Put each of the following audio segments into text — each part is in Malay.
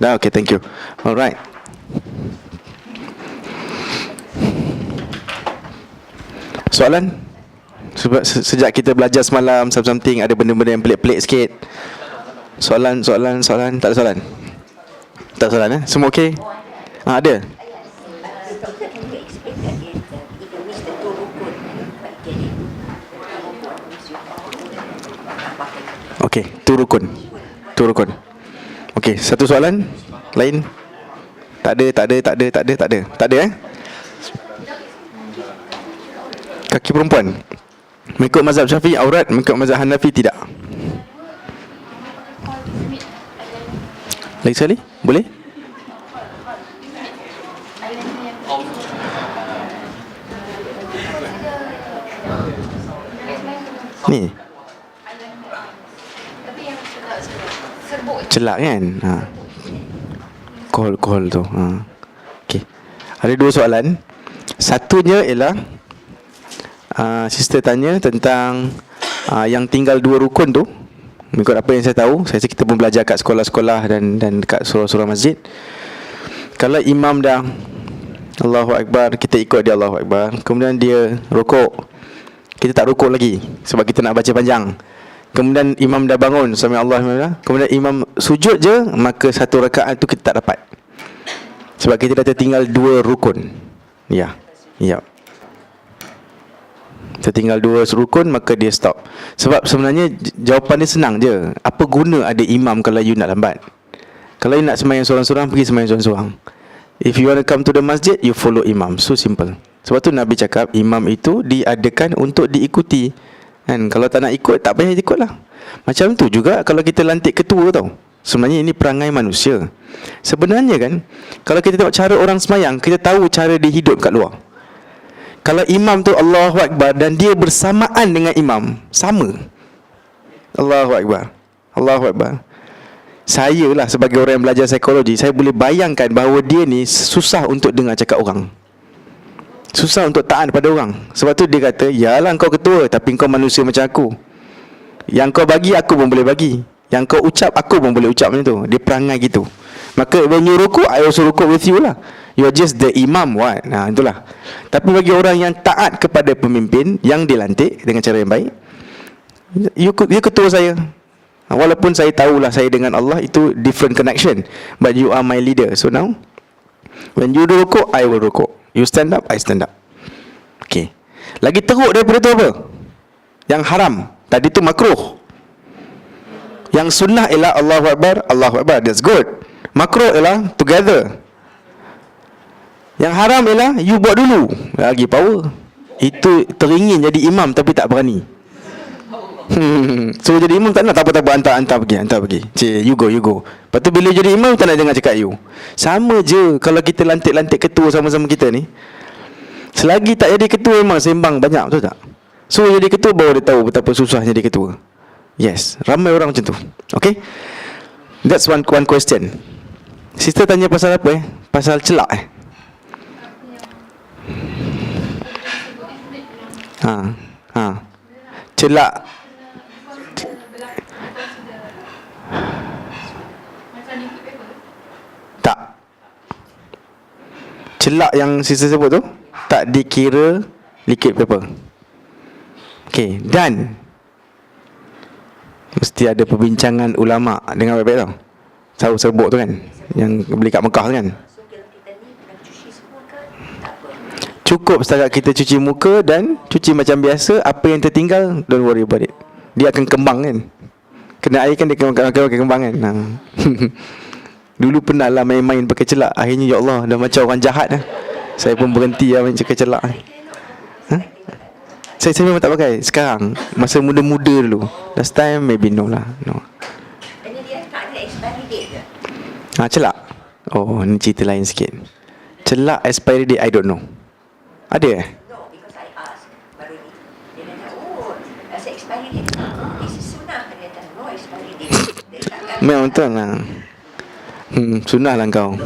Dah, okay, thank you. Alright. Soalan? Sebab sejak kita belajar semalam something ada benda-benda yang pelik-pelik sikit. Soalan. Tak ada soalan? Tak ada soalan Semua okey? Ada? Okey, tu rukun. Okey, satu soalan lain? Tak ada. Kaki perempuan mengikut mazhab Syafi'i aurat, mengikut mazhab Hanafi tidak. Lagi sekali? Boleh? Ni celak kan? Kohol tu. Okey. Ada dua soalan. Satunya ialah sister tanya tentang yang tinggal dua rukun tu. Mengikut apa yang saya tahu, saya rasa kita pun belajar kat sekolah-sekolah dan dekat surau-surau masjid. Kalau imam dah Allahu Akbar, kita ikut dia Allahu Akbar, kemudian dia rukuk, kita tak rukuk lagi sebab kita nak baca panjang. Kemudian imam dah bangun, sami Allah, kemudian imam sujud je, maka satu rakaat tu kita tak dapat. Sebab kita dah tertinggal dua rukun. Ya. Tertinggal dua rukun, maka dia stop. Sebab sebenarnya jawapan dia senang je. Apa guna ada imam kalau you nak lambat? Kalau you nak sembahyang seorang-seorang, pergi sembahyang seorang-seorang. If you want to come to the masjid, you follow imam. So simple. Sebab tu Nabi cakap imam itu diadakan untuk diikuti. Kan, kalau tak nak ikut, tak payah ikut lah. Macam tu juga kalau kita lantik ketua tau. Sebenarnya ini perangai manusia. Sebenarnya kan, kalau kita tengok cara orang sembahyang, kita tahu cara dia hidup kat luar. Kalau imam tu Allahu Akbar dan dia bersamaan dengan imam, sama. Allahu Akbar. Saya lah sebagai orang yang belajar psikologi, saya boleh bayangkan bahawa dia ni susah untuk dengar cakap orang, susah untuk taat pada orang. Sebab tu dia kata, yalah kau ketua, tapi kau manusia macam aku. Yang kau bagi, aku pun boleh bagi. Yang kau ucap, aku pun boleh ucap macam tu. Dia perangai gitu. Maka when you rukuk, I also rukuk with you lah. You are just the imam, what? Itulah. Tapi bagi orang yang taat kepada pemimpin yang dilantik dengan cara yang baik, you ketua saya. Walaupun saya tahulah saya dengan Allah itu different connection, but you are my leader. So now, when you do rukuk, I will rukuk. You stand up, I stand up. Okay. Lagi teruk daripada tu apa? Yang haram. Tadi tu makruh. Yang sunnah ialah Allahu Akbar, that's good. Makruh ialah together. Yang haram ialah you buat dulu, lagi power. Itu teringin jadi imam tapi tak berani. So jadi imam tak nak, tak apa, hantar pergi. You go. Lepas tu bila jadi imam tak nak dengar cakap you. Sama je kalau kita lantik ketua sama-sama kita ni. Selagi tak jadi ketua memang sembang banyak, betul tak? So jadi ketua baru dia tahu betapa susahnya jadi ketua. Yes, ramai orang macam tu. Okay, that's one question. Sister tanya pasal apa Pasal celak Celak. Tak. Celak yang sister sebut tu tak dikira liquid paper. Okay, dan mesti ada perbincangan ulama dengan baik-baik tau. Tahu serbuk tu kan, yang beli kat Mekah tu kan. Cukup setakat kita cuci muka dan cuci macam biasa. Apa yang tertinggal, don't worry about it. Dia akan kembang kan. Kena air kan dia kembang kan. Dulu pernah lah main-main pakai celak. Akhirnya ya Allah, dah macam orang jahat lah. Saya pun berhenti lah main pakai celak. Saya memang tak pakai. Sekarang, masa muda-muda dulu. Last time maybe no lah. No. Ini dia tak ada expiry date ke? Celak. Oh, ni cerita lain sikit. Celak expiry date I don't know. Ada No, because I asked baru ni. Dia kata, oh, rasa expiry date. This is sunnah. Dia kata, no expiry date. Dia takkan. Memang betul lah. Sunnah lah kau.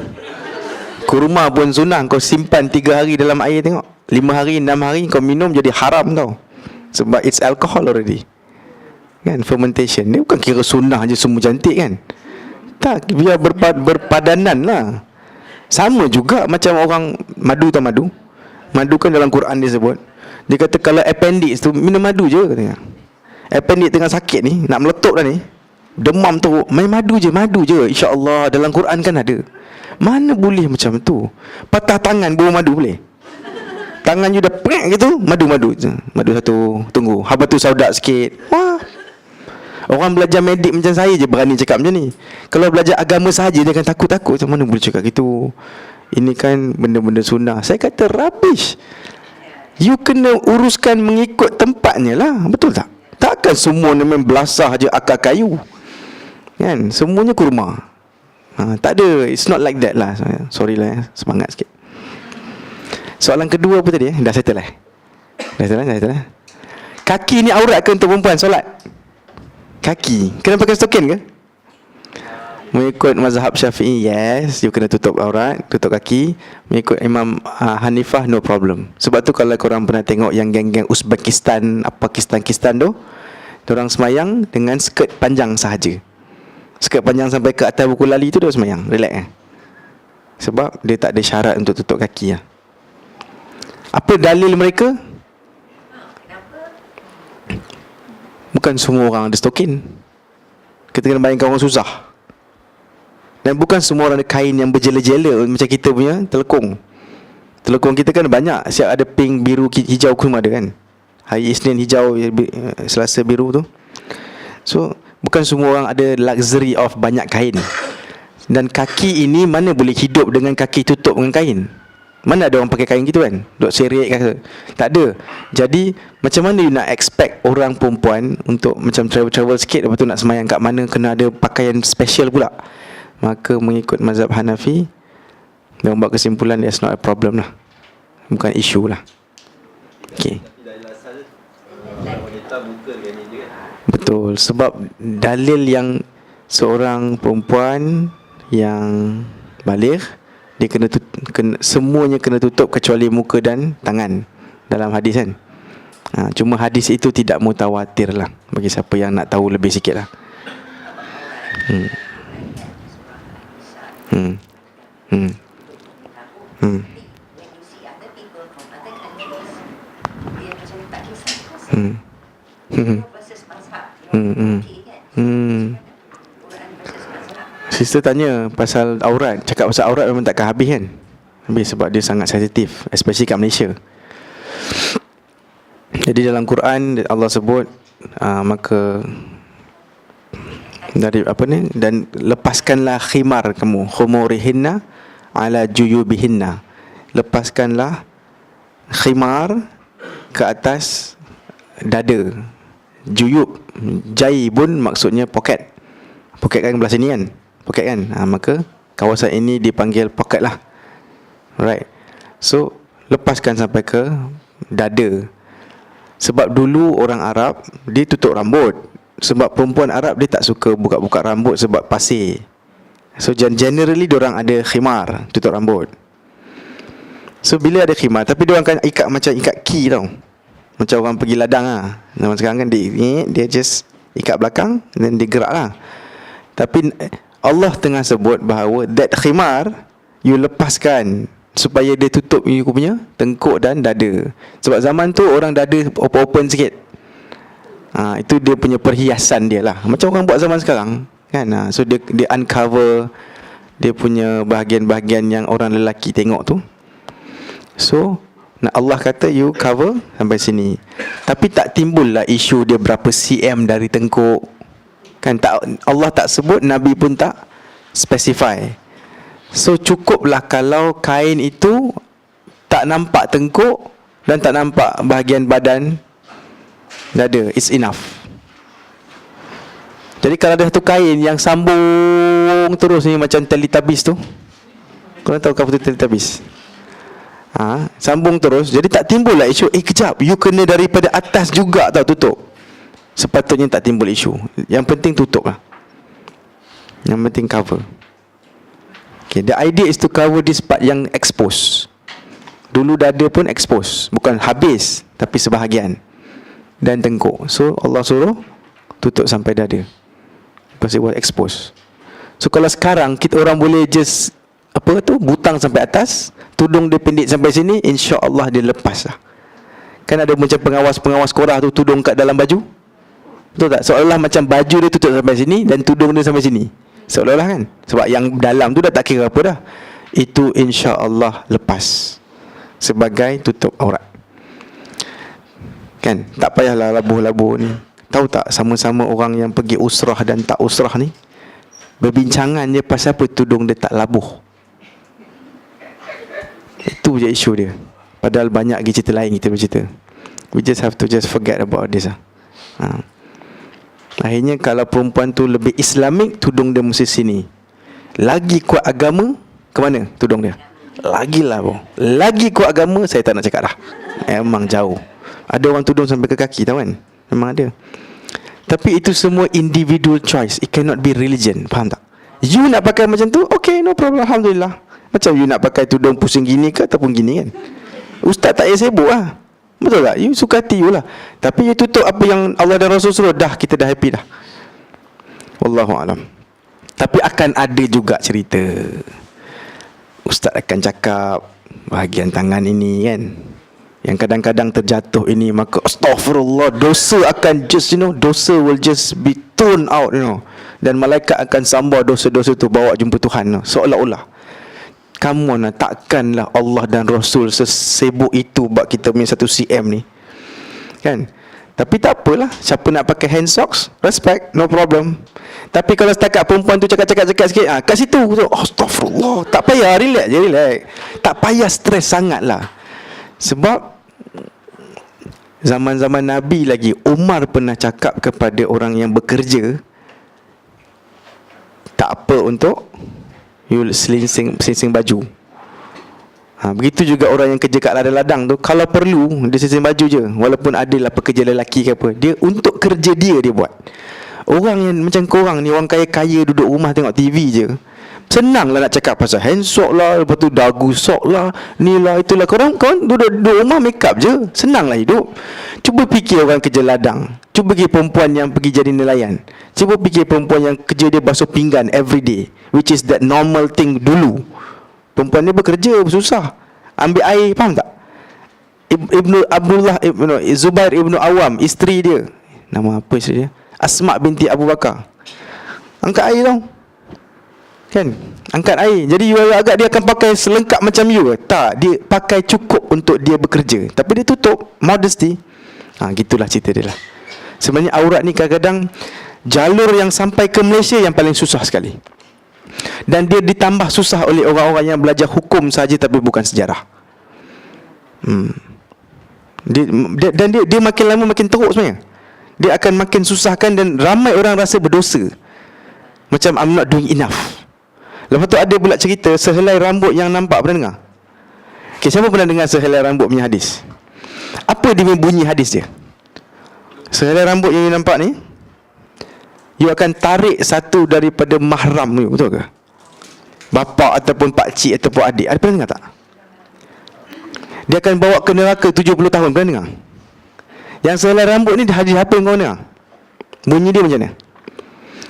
Kurma pun sunnah. Kau simpan 3 hari dalam air, tengok 5 hari, 6 hari kau minum jadi haram kau. Sebab it's alcohol already kan, fermentation. Dia bukan kira sunnah je semua cantik kan. Tak, biar berpadanan lah. Sama juga macam orang madu tak madu. Madu kan dalam Quran dia sebut. Dia kata kalau appendix tu minum madu je katanya. Appendix tengah sakit ni, nak meletup dah ni, demam tu, main madu je, insya-Allah. Dalam Quran kan ada. Mana boleh macam tu? Patah tangan bawa madu boleh? Tangan you dah pek gitu, madu je. Madu satu, tunggu. Habis tu saudak sikit. Wah. Orang belajar medik macam saya je berani cakap macam ni. Kalau belajar agama sahaja dia akan takut-takut. Macam mana boleh cakap gitu? Ini kan benda-benda sunnah. Saya kata rubbish. You kena uruskan mengikut tempatnya lah. Betul tak? Takkan semua memang belasah je akar kayu, kan? Semuanya kurma. Tak ada. It's not like that lah. Sorry lah, semangat sikit. Soalan kedua apa tadi? Dah settle lah. Dah settle lah. Kaki ni aurat ke untuk perempuan solat? Kaki kena pakai stokin ke? Mengikut mazhab Syafi'i, yes, you kena tutup aurat, tutup kaki. Mengikut Imam Hanifah, no problem. Sebab tu kalau korang pernah tengok yang geng-geng Uzbekistan, Pakistan tu, diorang semayang dengan skirt panjang sahaja. Skirt panjang sampai ke atas buku lali tu dia semayang, relax sebab dia tak ada syarat untuk tutup kaki lah. Apa dalil mereka? Bukan semua orang ada stokin. Kita kena bayangkan orang susah. Dan bukan semua orang ada kain yang berjela-jela macam kita punya telekung. Telekung kita kan banyak. Siap ada pink, biru, hijau pun ada kan. Hari Isnin hijau, Selasa biru tu. So bukan semua orang ada luxury of banyak kain. Dan kaki ini mana boleh hidup dengan kaki tutup dengan kain? Mana ada orang pakai kain gitu kan? Duk serik kata. Tak ada. Jadi macam mana you nak expect orang perempuan untuk macam travel-travel sikit, lepas tu nak semayang kat mana kena ada pakaian special pula? Maka mengikut mazhab Hanafi, dia buat kesimpulan that's not a problem lah. Bukan isu lah. Okay. Betul. Sebab dalil yang seorang perempuan yang baligh, dia kena semuanya kena tutup kecuali muka dan tangan dalam hadis kan. Cuma hadis itu tidak mutawatir lah, bagi siapa yang nak tahu lebih sikit lah. Sister tanya pasal aurat. Cakap pasal aurat memang takkan habis kan? Habis sebab dia sangat sensitif, especially kat Malaysia. Jadi dalam Quran Allah sebut maka dari apa ni, dan lepaskanlah khimar kamu, khumurihinna ala juyubihinna. Lepaskanlah khimar ke atas dada. Juyub, jaibun maksudnya poket. Poket kan belah sini kan? Poket kan? Maka kawasan ini dipanggil poket lah. Alright. So lepaskan sampai ke dada. Sebab dulu orang Arab dia tutup rambut. Sebab perempuan Arab dia tak suka buka-buka rambut sebab pasir. So generally diorang ada khimar, tutup rambut. So bila ada khimar, tapi diorang kan ikat macam ikat key tau. Macam orang pergi ladang lah. Zaman sekarang kan dia just ikat belakang dan dia gerak lah. Tapi Allah tengah sebut bahawa that khimar you lepaskan supaya dia tutup you punya tengkuk dan dada. Sebab zaman tu orang dada open sikit. Itu dia punya perhiasan dia lah. Macam orang buat zaman sekarang kan. So dia uncover dia punya bahagian-bahagian yang orang lelaki tengok tu. So Allah kata you cover sampai sini. Tapi tak timbul lah isu dia berapa cm dari tengkuk kan. Allah tak sebut, Nabi pun tak specify. So cukuplah kalau kain itu tak nampak tengkuk dan tak nampak bahagian badan dada, it's enough. Jadi kalau ada satu kain yang sambung terus ni macam Teletubbies tu, korang tahu apa tu Teletubbies? Sambung terus. Jadi tak timbul lah isu kejap, you kena daripada atas juga tau tutup. Sepatutnya tak timbul isu. Yang penting tutup lah. Yang penting cover. Okay, the idea is to cover this part yang expose. Dulu dada pun expose, bukan habis, tapi sebahagian. Dan tengkuk. So Allah suruh tutup sampai dada, because it was exposed. So kalau sekarang kita orang boleh just apa tu, butang sampai atas, tudung dia pendek sampai sini, insya-Allah dia lepas lah. Kan ada macam pengawas Korah tu tudung kat dalam baju. Betul tak? Seolah-olah macam baju dia tutup sampai sini dan tudung dia sampai sini. Seolah-olah kan. Sebab yang dalam tu dah tak kira apa dah. Itu insya-Allah lepas sebagai tutup aurat. Kan? Tak payahlah labuh-labuh ni. Tahu tak, sama-sama orang yang pergi usrah dan tak usrah ni berbincangan je pasal apa tudung dia tak labuh. Itu je isu dia. Padahal banyak lagi cerita lain kita bercerita. We just have to just forget about this lah. Akhirnya kalau perempuan tu lebih Islamik, tudung dia mesti sini. Lagi kuat agama, ke mana tudung dia? Lagilah bro. Lagi kuat agama, saya tak nak cakap dah. Memang jauh. Ada orang tudung sampai ke kaki, tahu kan? Memang ada. Tapi itu semua individual choice. It cannot be religion. Faham tak? You nak pakai macam tu, okay, no problem, alhamdulillah. Macam you nak pakai tudung pusing gini ke ataupun gini kan. Ustaz tak payah sibuk lah. Betul tak? You suka hati you lah. Tapi you tutup apa yang Allah dan Rasul suruh, dah, kita dah happy dah. Wallahualam. Tapi akan ada juga cerita, Ustaz akan cakap bahagian tangan ini kan, yang kadang-kadang terjatuh ini, maka astaghfirullah, dosa akan just, dosa will just be thrown out, dan malaikat akan sambar dosa-dosa tu bawa jumpa Tuhan, seolah-olah. Come on lah, takkanlah Allah dan Rasul sesibuk itu buat kita punya 1 cm ni, kan? Tapi tak apalah, siapa nak pakai hand socks, respect, no problem. Tapi kalau setakat perempuan tu cakap sikit, kat situ tu, astaghfirullah, tak payah, relax je, relax. Tak payah stres sangat lah. Sebab zaman-zaman Nabi lagi, Umar pernah cakap kepada orang yang bekerja, tak apa untuk you selinsing baju. Begitu juga orang yang kerja kat ladang-ladang tu, kalau perlu dia selinsing baju je, walaupun adalah pekerja lelaki ke apa, dia untuk kerja dia buat. Orang yang macam korang ni, orang kaya-kaya duduk rumah tengok TV je, senang lah nak cakap pasal handsock lah, lepas tu dagu sok lah, ni lah, itulah. Korang duduk rumah make up je, senang lah hidup. Cuba fikir orang kerja ladang, cuba fikir perempuan yang pergi jadi nelayan, cuba fikir perempuan yang kerja dia basuh pinggan every day, which is that normal thing dulu. Perempuan dia bekerja susah, ambil air, faham tak? Zubair Ibnu Awam, isteri dia, nama apa isteri dia? Asma binti Abu Bakar, angkat air tau, kan? Angkat air. Jadi you agak dia akan pakai selengkap macam you ke? Tak, dia pakai cukup untuk dia bekerja, tapi dia tutup, modesty. Gitulah cerita dia lah. Sebenarnya aurat ni kadang-kadang jalur yang sampai ke Malaysia yang paling susah sekali. Dan dia ditambah susah oleh orang-orang yang belajar hukum saja tapi bukan sejarah. Dia makin lama makin teruk sebenarnya. Dia akan makin susahkan dan ramai orang rasa berdosa, macam I'm not doing enough. Lepas tu ada pula cerita sehelai rambut yang nampak. Pernah dengar? Okay, siapa pernah dengar sehelai rambut punya hadis? Apa dia punya bunyi hadis dia? Sehelai rambut yang you nampak ni, you akan tarik satu daripada mahram you, betul ke? Bapa ataupun pakcik ataupun adik. Ada pernah dengar tak? Dia akan bawa ke neraka 70 tahun. Pernah dengar? Yang sehelai rambut ni hadis apa yang kau dengar? Bunyi dia macam mana?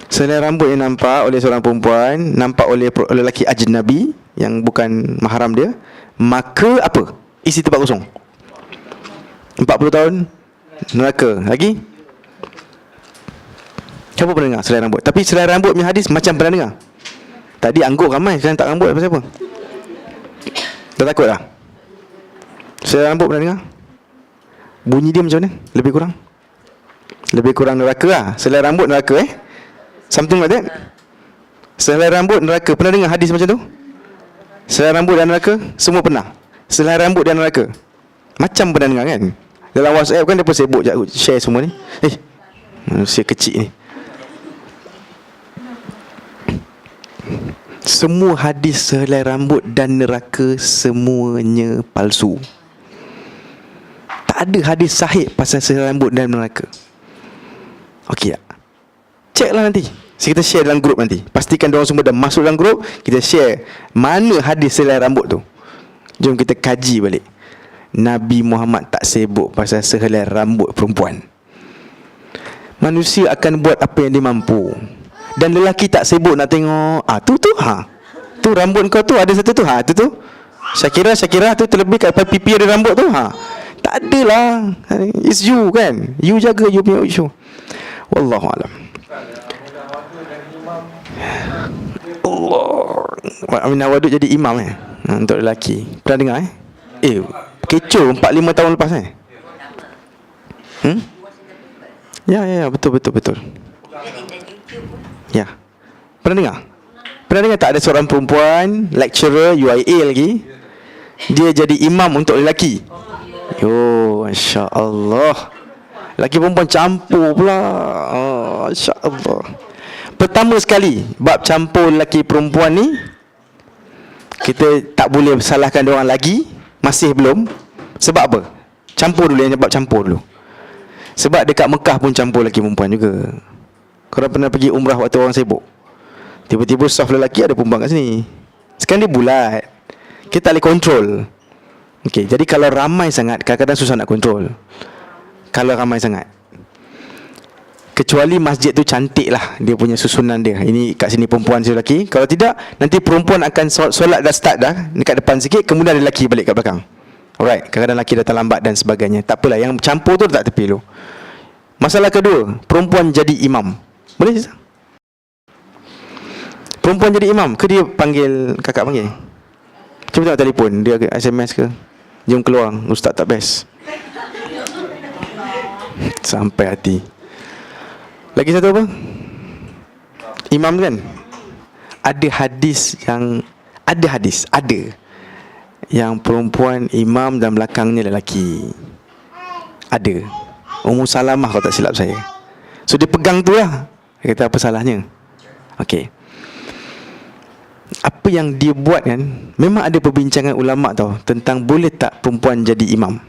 Sehelai rambut yang nampak oleh seorang perempuan, nampak oleh lelaki ajnabi yang bukan mahram dia, maka apa? Isi tempat kosong 40 tahun neraka. Lagi? Siapa pernah dengar selai rambut? Tapi selai rambut punya hadis macam pernah dengar. Tadi anggur ramai, sekarang tak rambut pasal apa? Dah takut dah? Selai rambut pernah dengar? Bunyi dia macam mana? Lebih kurang neraka lah. Selai rambut neraka something like that. Selai rambut neraka. Pernah dengar hadis macam tu? Selai rambut dan neraka? Semua pernah. Selai rambut dan neraka macam pernah dengar kan? Dalam WhatsApp kan dia pun sibuk share semua ni. Manusia kecil ni. Semua hadis sehelai rambut dan neraka semuanya palsu. Tak ada hadis sahih pasal sehelai rambut dan neraka. Okey tak? Check lah nanti. Kita share dalam grup nanti. Pastikan diorang semua dah masuk dalam grup. Kita share mana hadis sehelai rambut tu. Jom kita kaji balik. Nabi Muhammad tak sibuk pasal sehelai rambut perempuan. Manusia akan buat apa yang dia mampu. dan lelaki tak sibuk nak tengok tu rambut kau tu ada satu tu tu Syakira tu terlebih kat pipi ada rambut tu tak adalah. It's you kan, you jaga you punya issue. Wallahu alam. Allah Aminah Wadud jadi imam untuk lelaki. Pernah dengar kecoh 4-5 tahun lepas Ya betul. Ya. Pernah dengar tak ada seorang perempuan lecturer UIA lagi, dia jadi imam untuk lelaki. Masya-Allah. Lelaki perempuan campur pula. Masya-Allah. Pertama sekali bab campur lelaki perempuan ni, kita tak boleh salahkan diorang lagi, masih belum. Sebab apa? Campur dulu, yang bab campur dulu. Sebab dekat Mekah pun campur lelaki perempuan juga. Korang pernah pergi umrah waktu orang sibuk, tiba-tiba saf lelaki ada perempuan kat sini. Sekarang dia bulat, kita tak boleh kontrol. Okey, jadi kalau ramai sangat, kadang-kadang susah nak kontrol. Kalau ramai sangat, kecuali masjid tu cantik lah dia punya susunan dia. Ini kat sini perempuan, sini lelaki. Kalau tidak, nanti perempuan akan solat dah start dah dekat depan sikit, kemudian ada lelaki balik kat belakang. Alright, kadang-kadang lelaki datang lambat dan sebagainya. Tak apalah, yang campur tu tak tepi dulu. Masalah kedua, perempuan jadi imam. Boleh tak? Perempuan jadi imam ke dia panggil, kakak panggil? Cuba tengok telefon, dia SMS ke? Jom keluar, ustaz tak best. Sampai hati. Lagi satu apa? Imam kan? Ada hadis yang perempuan imam dan belakangnya lelaki. Ada. Ummu Salamah kalau tak silap saya. So dia pegang tu lah. Dia kata apa salahnya? Okey. Apa yang dia buat kan, memang ada perbincangan ulama' tau tentang boleh tak perempuan jadi imam.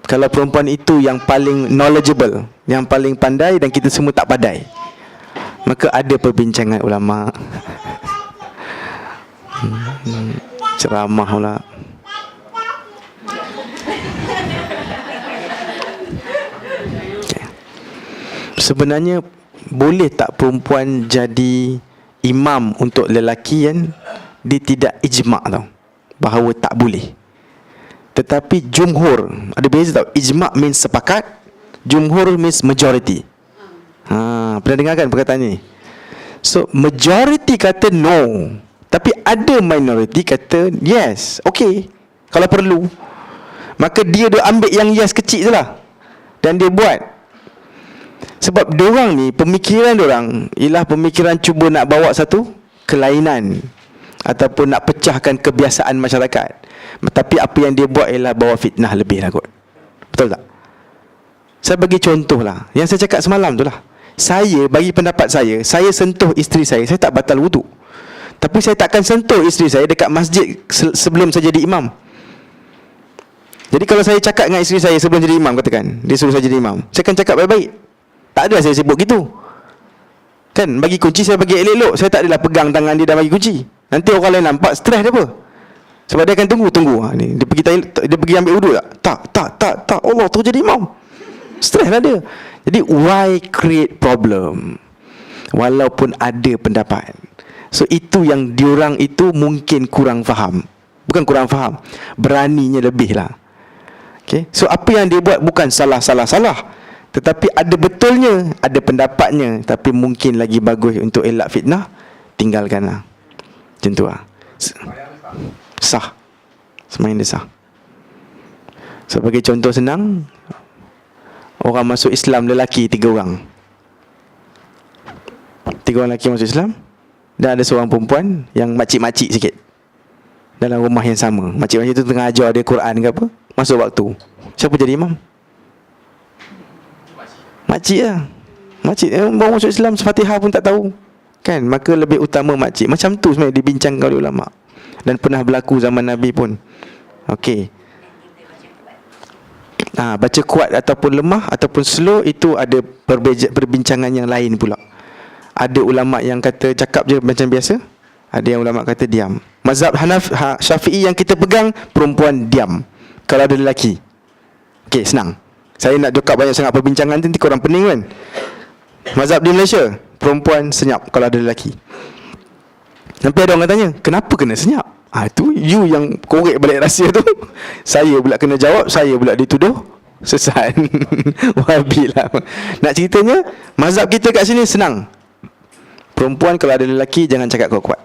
Kalau perempuan itu yang paling knowledgeable, yang paling pandai dan kita semua tak pandai, maka ada perbincangan ulama'. Ceramah pula. Okay. Sebenarnya boleh tak perempuan jadi imam untuk lelaki kan? Dia tidak ijma' tau bahawa tak boleh. Tetapi jumhur, ada beza tau. Ijma' means sepakat, jumhur means majority. Pernah dengar kan perkataan ni? So majority kata no, tapi ada minority kata yes, okay, kalau perlu. Maka dia ambil yang yes kecil je lah, dan dia buat. Sebab diorang ni, pemikiran diorang ialah pemikiran cuba nak bawa satu kelainan ataupun nak pecahkan kebiasaan masyarakat. Tapi apa yang dia buat ialah bawa fitnah lebih lah kot. Betul tak? Saya bagi contoh lah, yang saya cakap semalam tu lah. Saya bagi pendapat saya sentuh isteri saya tak batal wuduk. Tapi saya takkan sentuh isteri saya dekat masjid sebelum saya jadi imam. Jadi kalau saya cakap dengan isteri saya sebelum jadi imam, katakan dia suruh saya jadi imam, saya akan cakap baik-baik. Tak ada saya sibuk gitu kan, bagi kunci saya bagi elok-elok. Saya tak adalah pegang tangan dia dan bagi kunci. Nanti orang lain nampak, stres dia apa. Sebab dia akan tunggu ni, dia pergi ambil wuduk tak. Allah tu jadi imam, stres lah dia. Jadi why create problem walaupun ada pendapat. So itu yang diorang itu mungkin kurang faham. Bukan kurang faham, beraninya lebih lah. Okay? So apa yang dia buat bukan salah, tetapi ada betulnya, ada pendapatnya, tapi mungkin lagi bagus untuk elak fitnah, tinggalkanlah. Macam tu lah. Sah. Sembahyang dia sah. Sebagai contoh senang, orang masuk Islam lelaki 3 orang. 3 orang lelaki masuk Islam, dan ada seorang perempuan yang makcik-makcik sikit dalam rumah yang sama. Makcik-makcik tu tengah ajar dia Quran ke apa, masuk waktu. Siapa jadi imam? Makcik lah. Makcik baru masuk Islam, Fatihah pun tak tahu kan. Maka lebih utama makcik. Macam tu sebenarnya dibincangkan oleh ulama'. Dan pernah berlaku zaman Nabi pun. Okey. Baca kuat ataupun lemah ataupun slow, itu ada perbincangan yang lain pula. Ada ulama' yang kata cakap je macam biasa, ada yang ulama' kata diam. Mazhab Syafi'i yang kita pegang, perempuan diam kalau ada lelaki. Okey, senang. Saya nak cakap banyak sangat perbincangan nanti korang pening kan. Mazhab di Malaysia, perempuan senyap kalau ada lelaki. Sampai ada orang tanya, kenapa kena senyap? Tu you yang korek balik rahsia tu. Saya pula kena jawab, saya pula dituduh sesat. Wabilah. Nak ceritanya, mazhab kita kat sini senang. Perempuan kalau ada lelaki jangan cakap kuat-kuat.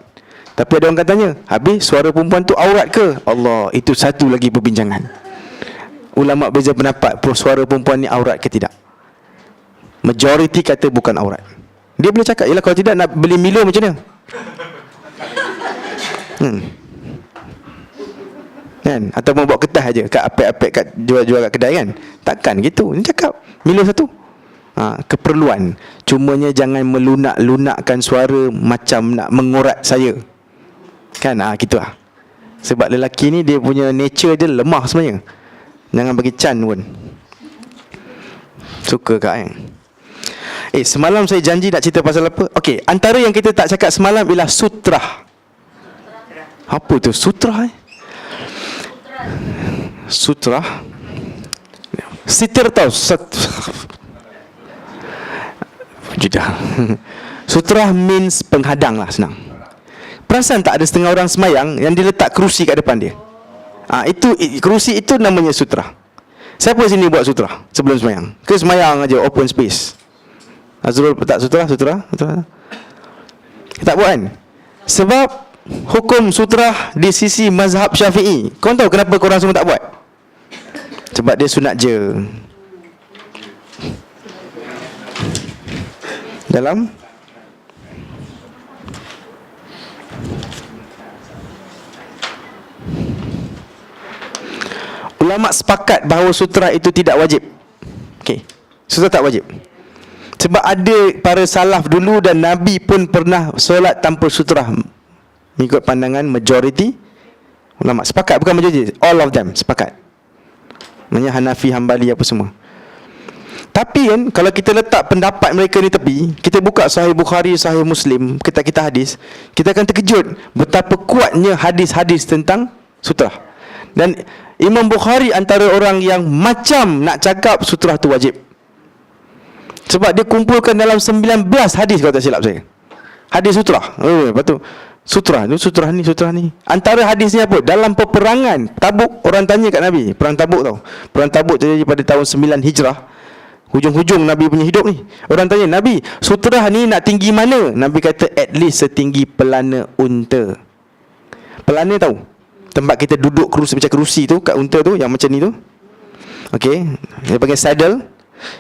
Tapi ada orang katanya, habis suara perempuan tu aurat ke? Allah, itu satu lagi perbincangan. Ulama beza pendapat suara perempuan ni aurat ke tidak. Majoriti kata bukan aurat. Dia boleh cakap, yalah kalau tidak nak beli Milo macam mana? Kan? Ataupun bawa kertas aja kat apek-apek kat jual-jual kat kedai kan. Takkan gitu. Ni cakap Milo satu. Keperluan. Cumanya jangan melunak-lunakkan suara macam nak mengorat saya. Kan? Gitu lah. Sebab lelaki ni dia punya nature dia lemah sebenarnya. Jangan bagi can pun. Suka kak kan? Semalam saya janji nak cerita pasal apa? Okey, antara yang kita tak cakap semalam ialah sutra. Apa tu sutra? Sutra sitir tau Judah. Sutra means penghadang lah, senang. Perasan tak ada setengah orang semayang yang dia letak kerusi kat depan dia? Itu kerusi itu namanya sutra. Siapa sini buat sutra sebelum semayang? Ke semayang aja open space? Azrul tak sutra? Tak buat kan? Sebab hukum sutra di sisi mazhab Syafi'i. Kau tahu kenapa korang semua tak buat? Sebab dia sunat je. Dalam ulama sepakat bahawa sutra itu tidak wajib. Okey, sutra tak wajib. Sebab ada para salaf dulu dan Nabi pun pernah solat tanpa sutra. Mengikut pandangan majoriti ulama. Sepakat, bukan majoriti, all of them sepakat. Maksudnya Hanafi, Hambali apa semua. Tapi kan, kalau kita letak pendapat mereka ni tepi, kita buka Sahih Bukhari, Sahih Muslim, kita hadis, kita akan terkejut betapa kuatnya hadis-hadis tentang sutra. Dan Imam Bukhari antara orang yang macam nak cakap sutra tu wajib. Sebab dia kumpulkan dalam 19 hadis kalau tak silap saya. Hadis sutra. Lepas tu sutra ni. Antara hadisnya apa? Dalam peperangan Tabuk, orang tanya kat Nabi, perang Tabuk tau. Perang Tabuk terjadi pada tahun 9 Hijrah. Hujung-hujung Nabi punya hidup ni. Orang tanya, Nabi, sutra ni nak tinggi mana? Nabi kata at least setinggi pelana unta. Pelana tahu? Tempat kita duduk kerusi, macam kerusi tu kat unta tu, yang macam ni tu. Okey, dia panggil saddle.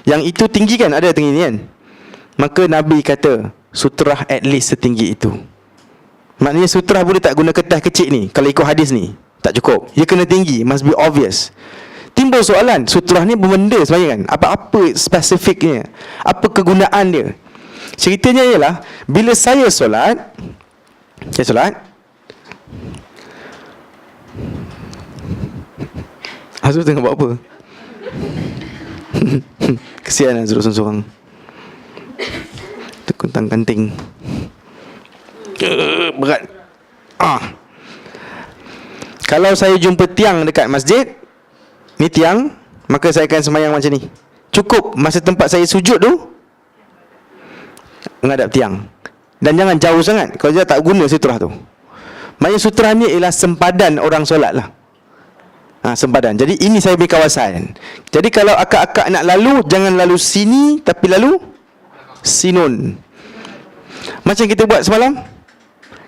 Yang itu tinggi kan? Ada tinggi ni kan? Maka Nabi kata sutra at least setinggi itu. Maknanya sutra boleh tak guna kertas kecil ni? Kalau ikut hadis ni tak cukup, ia kena tinggi, must be obvious. Timbul soalan, sutra ni benda sebenarnya kan? Apa spesifiknya? Apa kegunaan dia? Ceritanya ialah, bila saya solat Azrul tengah buat apa? Kesian Azrul seorang-seorang. Tekuntang kanting. Berat. Kalau saya jumpa tiang dekat masjid, ni tiang, maka saya akan semayang macam ni. Cukup masa tempat saya sujud tu menghadap tiang. Dan jangan jauh sangat. Kalau dia tak guna sutra tu. Maksudnya sutra ni ialah sempadan orang solat lah. Sempadan. Jadi ini saya beri kawasan. Jadi kalau akak-akak nak lalu, jangan lalu sini, tapi lalu sinun. Macam kita buat semalam.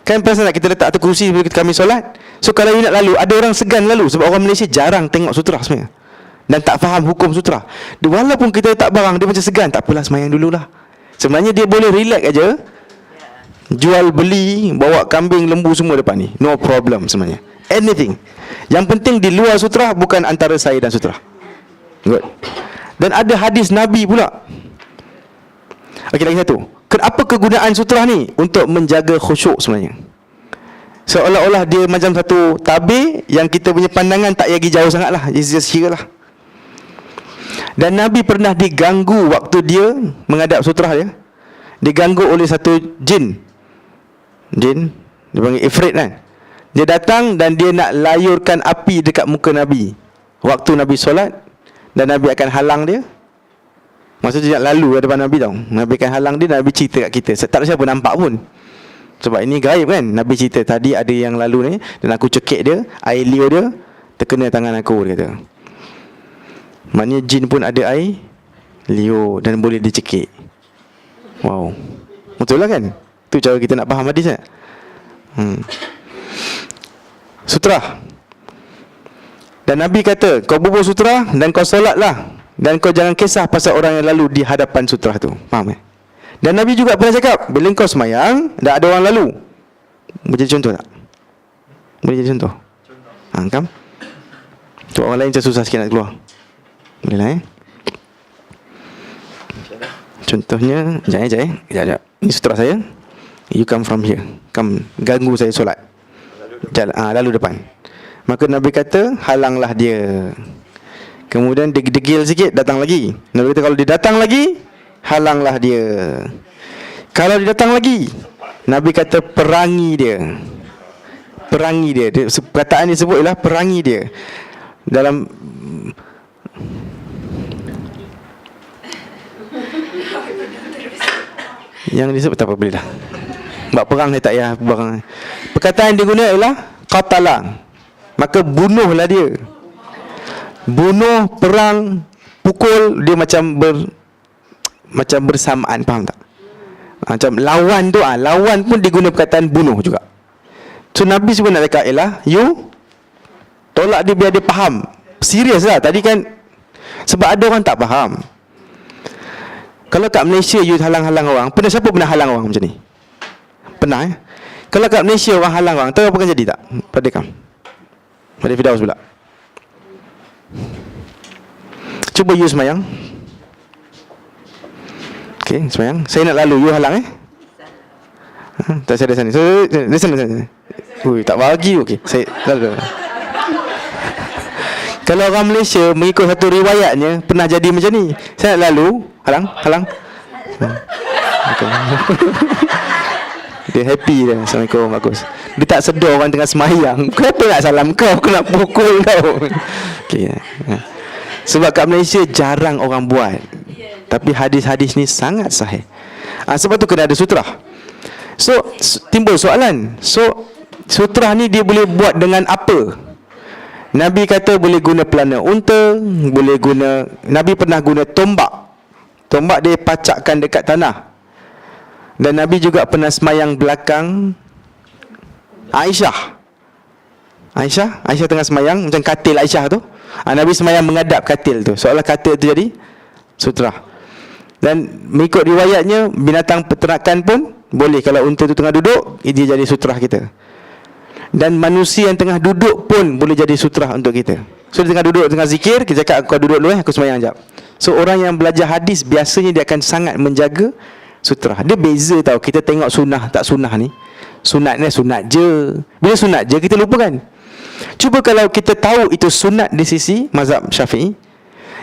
Kan perasan tak kita letak atas kerusi bila kami solat? So kalau you nak lalu, ada orang segan lalu. Sebab orang Malaysia jarang tengok sutra sebenarnya, dan tak faham hukum sutra. Walaupun kita letak barang, dia macam segan. Tak apalah, semayang dululah. Sebenarnya dia boleh relax aja, jual beli, bawa kambing, lembu semua depan ni, no problem sebenarnya. Anything. Yang penting di luar sutra, bukan antara saya dan sutra. Good. Dan ada hadis Nabi pula. Okey, lagi satu. Apa kegunaan sutra ni? Untuk menjaga khusyuk sebenarnya. Seolah-olah dia macam satu tabir yang kita punya pandangan tak pergi jauh sangat lah. It's just here lah. Dan Nabi pernah diganggu waktu dia menghadap sutra dia. Diganggu oleh satu jin. Dia panggil Ifrit kan. Dia datang dan dia nak layurkan api dekat muka Nabi waktu Nabi solat, dan Nabi akan halang dia. Maksudnya nak lalu depan Nabi tau. Nabi kan halang dia, Nabi cerita kat kita. Tak ada siapa nampak pun. Sebab ini gaib kan. Nabi cerita tadi ada yang lalu ni dan aku cekik dia, air liur dia terkena tangan aku, dia kata. Maknanya jin pun ada air liur dan boleh dicekik. Wow. Betul lah kan? Tu cara kita nak faham hadis kan? Sutra. Dan Nabi kata, kau bubuh sutra dan kau solatlah, dan kau jangan kisah pasal orang yang lalu di hadapan sutra tu. Faham eh? Dan Nabi juga pernah cakap, bila kau semayang dah ada orang lalu. Boleh jadi contoh tak? Boleh jadi contoh? Kan? Untuk orang lain macam susah sikit nak keluar. Boleh lah Contohnya, sekejap. Ini sutra saya. You come from here. Come, ganggu saya solat. Lalu depan. Maka Nabi kata, halanglah dia. Kemudian dia degil sikit, datang lagi. Nabi kata, kalau dia datang lagi, halanglah dia. Kalau dia datang lagi, Nabi kata, perangi dia. Perangi dia. Perkataan ni sebut ialah perangi dia. Dalam yang disebut tak apa, boleh dah. Buat perang dia tak payah barang. Perkataan dia guna ialah qatala. Maka bunuhlah dia. Bunuh, perang, pukul, dia macam bersamaan, faham tak? Macam lawan tu, lawan pun diguna perkataan bunuh juga. So Nabi sebenarnya nak cakap ialah, you tolak dia biar dia faham. Serius lah. Tadi kan, sebab ada orang tak faham. Kalau kat Malaysia you halang-halang orang, siapa pernah halang orang macam ni? Pernah Kalau kat Malaysia orang halang orang, tahu apa akan jadi tak? Pada kamu, pada Firdaus pula. Cuba you semayang. Okay, semayang. Saya nak lalu, you halang tak, saya dari sana. So, dari sana. Ui, tak bagi. Okay, saya lalu. Kalau orang Malaysia mengikut satu riwayatnya, pernah jadi macam ni. Saya nak lalu, halang. Okay. Dia happy dia. Assalamualaikum, bagus. Dia tak sedar orang tengah semayang. Kenapa nak salam kau? Aku nak pukul kau. Okay. Sebab kat Malaysia jarang orang buat. Tapi hadis-hadis ni sangat sahih. Sebab tu kena ada sutra. So timbul soalan. So sutra ni dia boleh buat dengan apa? Nabi kata boleh guna pelana unta, boleh guna, Nabi pernah guna tombak. Tombak dia pacakkan dekat tanah. Dan Nabi juga pernah semayang belakang Aisyah tengah semayang, macam katil Aisyah tu. Nabi semayang menghadap katil tu, seolah katil tu jadi sutra. Dan mengikut riwayatnya, binatang peternakan pun boleh. Kalau unta tu tengah duduk, dia jadi sutra kita. Dan manusia yang tengah duduk pun boleh jadi sutra untuk kita. So dia tengah duduk, tengah zikir, kita cakap kau duduk dulu aku semayang sekejap. So orang yang belajar hadis biasanya dia akan sangat menjaga sutra. Dia beza tau. Kita tengok sunnah tak sunnah ni. Sunat ni sunat je. Bila sunat je kita lupakan. Cuba kalau kita tahu itu sunat di sisi mazhab Syafi'i,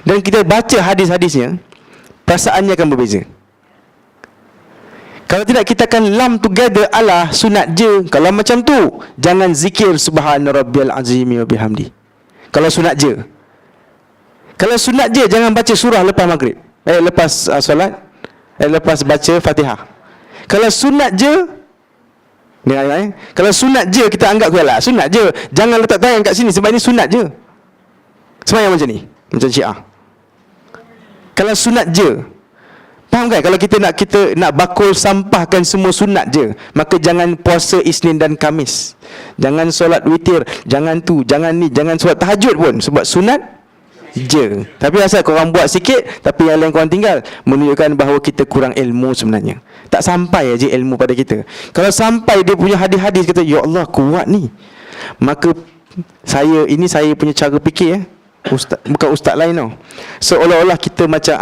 dan kita baca hadis-hadisnya, perasaannya akan berbeza. Kalau tidak, kita akan lam together ala sunat je. Kalau macam tu, jangan zikir subhana rabbiyal azimi wa bihamdi. Kalau sunat je. Kalau sunat je, jangan baca surah lepas maghrib, lepas solat, lepas baca Fatihah. Kalau sunat je, dengar, kalau sunat je kita anggap kualah sunat je. Jangan letak tangan kat sini sebab ini sunat je. Semayang macam ni, macam Syiah. Kalau sunat je, faham kan? Kalau kita nak bakul sampahkan semua sunat je, maka jangan puasa Isnin dan Khamis, jangan solat witir, jangan tu, jangan ni, jangan solat tahajud pun, sebab sunat je. Tapi asal korang buat sikit, tapi yang lain korang tinggal, menunjukkan bahawa kita kurang ilmu sebenarnya. Tak sampai aja ilmu pada kita. Kalau sampai dia punya hadis-hadis kata, ya Allah kuat ni, maka saya punya cara fikir ustaz, bukan ustaz lain tau. Seolah-olah kita macam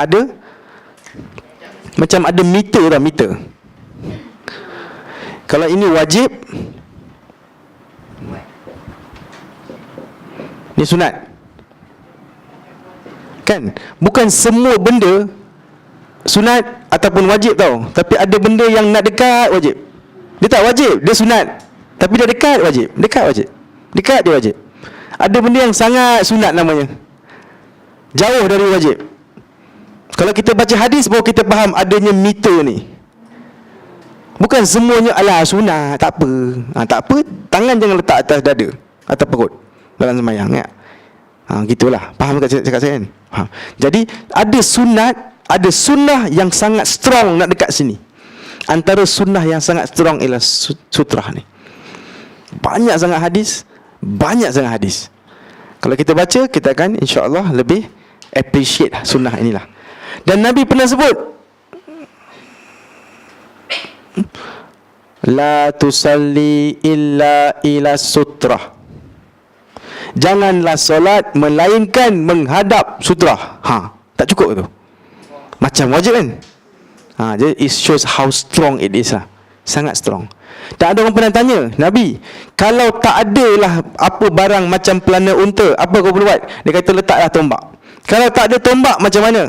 ada meter tau, meter. Kalau ini wajib, ni sunat. Kan? Bukan semua benda sunat ataupun wajib tau. Tapi ada benda yang nak dekat wajib. Dia tak wajib, dia sunat. Tapi dia dekat wajib. Dekat wajib. Dekat dia wajib. Ada benda yang sangat sunat namanya, jauh dari wajib. Kalau kita baca hadis baru kita faham adanya meter ni. Bukan semuanya ala sunnah, tak apa. Tak apa, tangan jangan letak atas dada, atas perut dalam sembahyang ya. Gitulah. Faham tak cakap saya kan? Jadi ada sunnah yang sangat strong nak dekat sini. Antara sunnah yang sangat strong ialah sutrah ni. Banyak sangat hadis. Kalau kita baca, kita akan insya-Allah lebih appreciate sunnah inilah. Dan Nabi pernah sebut, la tusalli illa ila sutrah. Janganlah solat melainkan menghadap sutrah. Tak cukup tu. Macam wajib kan? Jadi it shows how strong it is lah. Sangat strong. Tak ada orang pernah tanya Nabi, kalau tak adalah apa barang macam pelana unta, apa kau boleh buat? Dia kata letaklah tombak. Kalau tak ada tombak macam mana?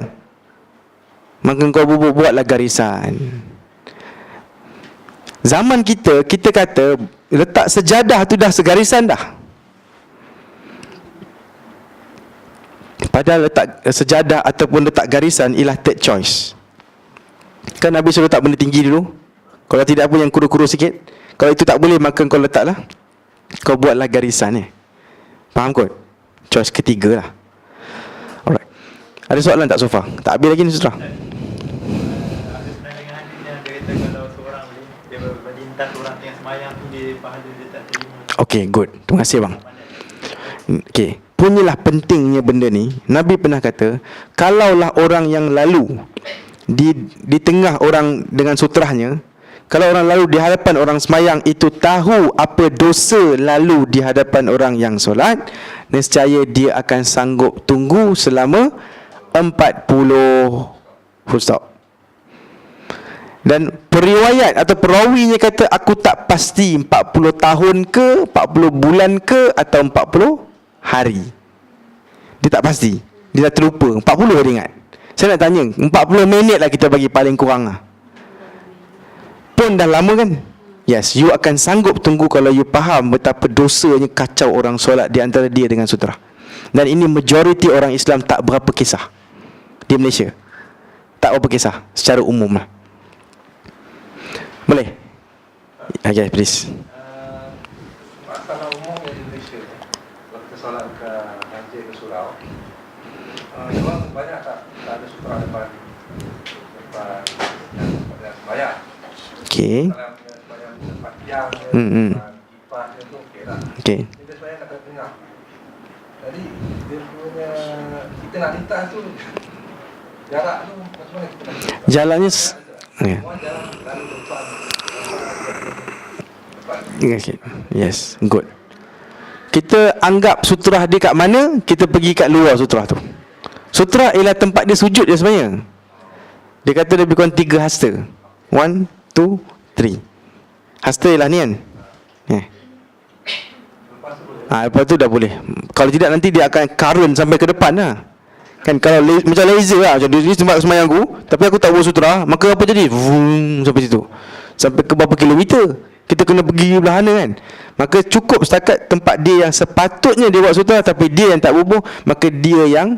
Maka kau buatlah garisan. Zaman kita kata letak sejadah tu dah segarisan dah. Padahal letak sejadah ataupun letak garisan ialah third choice. Kan Nabi suruh letak benda tinggi dulu. Kalau tidak pun yang kurus-kurus sikit. Kalau itu tak boleh, maka kau letaklah, kau buatlah garisan ni. Faham kot? Choice ketiga lah. Alright. Ada soalan tak so far? Tak habis lagi ni sutra. Okay, good. Terima kasih bang. Okay, punyalah pentingnya benda ni. Nabi pernah kata, kalaulah orang yang lalu di tengah orang dengan sutrahnya, kalau orang lalu di hadapan orang semayang itu tahu apa dosa lalu di hadapan orang yang solat, nescaya dia akan sanggup tunggu selama 40 full stop. Dan periwayat atau perawinya kata, aku tak pasti 40 tahun ke, 40 bulan ke, atau 40 hari. Dia tak pasti. Dia dah terlupa. 40 dia ingat. Saya nak tanya, 40 minit lah kita bagi paling kurang lah. Pun dah lama kan? Yes, you akan sanggup tunggu kalau you faham betapa dosanya kacau orang solat di antara dia dengan sutra. Dan ini majoriti orang Islam tak berapa kisah di Malaysia. Tak berapa kisah secara umum lah. Boleh? Okay, please. Masalah umum di Malaysia, kalau kita solat ke masjid ke surau, orang banyak tak ada sutra depan sembahyang. Okay. Kalau sembahyang tempat tiang, kipas tu okey lah. Okay. Dia sembahyang kat tengah. Jadi dia punya, kita nak lintas tu, jarak tu macam mana kita nak lintas? Jalannya okay. Semua jalan lalu depan. Okay. Yes, good. Kita anggap sutrah dia kat mana, kita pergi kat luar sutrah tu. Sutrah ialah tempat dia sujud dia sebenarnya. Dia kata dia lebih kurang 3 hasta. 1, 2, 3. Hasta ialah ni kan. Lepas tu dah boleh. Kalau tidak nanti dia akan current sampai ke depan lah. Kan kalau macam laser lah, macam ni tempat semayang aku, tapi aku tak buat sutra, maka apa jadi? Vroom, sampai situ. Sampai ke berapa kilometer kita kena pergi belah mana kan. Maka cukup setakat tempat dia yang sepatutnya dia buat sutra, tapi dia yang tak bubuh, maka dia yang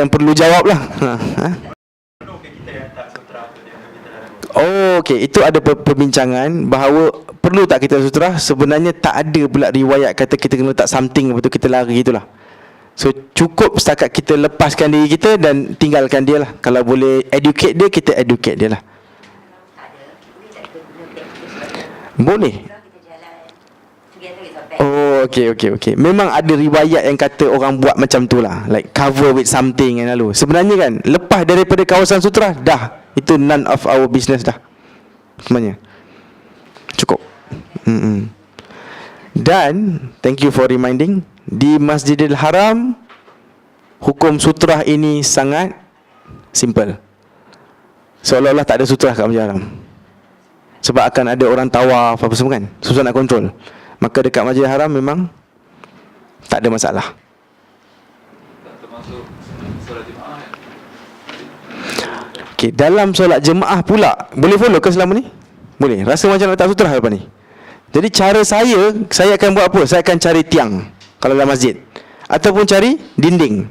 perlu jawab lah. Oh, okey, itu ada perbincangan bahawa perlu tak kita sutra. Sebenarnya tak ada pula riwayat kata kita kena letak something, lepas tu kita lari gitulah. So cukup setakat kita lepaskan diri kita dan tinggalkan dia lah. Kalau boleh educate dia, kita educate dia lah. Boleh. Oh, okey. Memang ada riwayat yang kata orang buat macam tu lah, like cover with something yang lalu. Sebenarnya kan, lepas daripada kawasan sutra, dah, itu none of our business dah. Sebenarnya cukup. Dan thank you for reminding, di Masjidil Haram hukum sutra ini sangat simple. Seolah-olah tak ada sutra kat Masjidil Haram. Sebab akan ada orang tawaf apa semua kan, susah nak kontrol. Maka dekat Masjidil Haram memang tak ada masalah. Termasuk solat jemaah kan? Okey, dalam solat jemaah pula boleh follow ke selama ni? Boleh. Rasa macam letak sutra lepas ni. Jadi cara saya akan buat apa? Saya akan cari tiang kalau dalam masjid. ataupun cari dinding,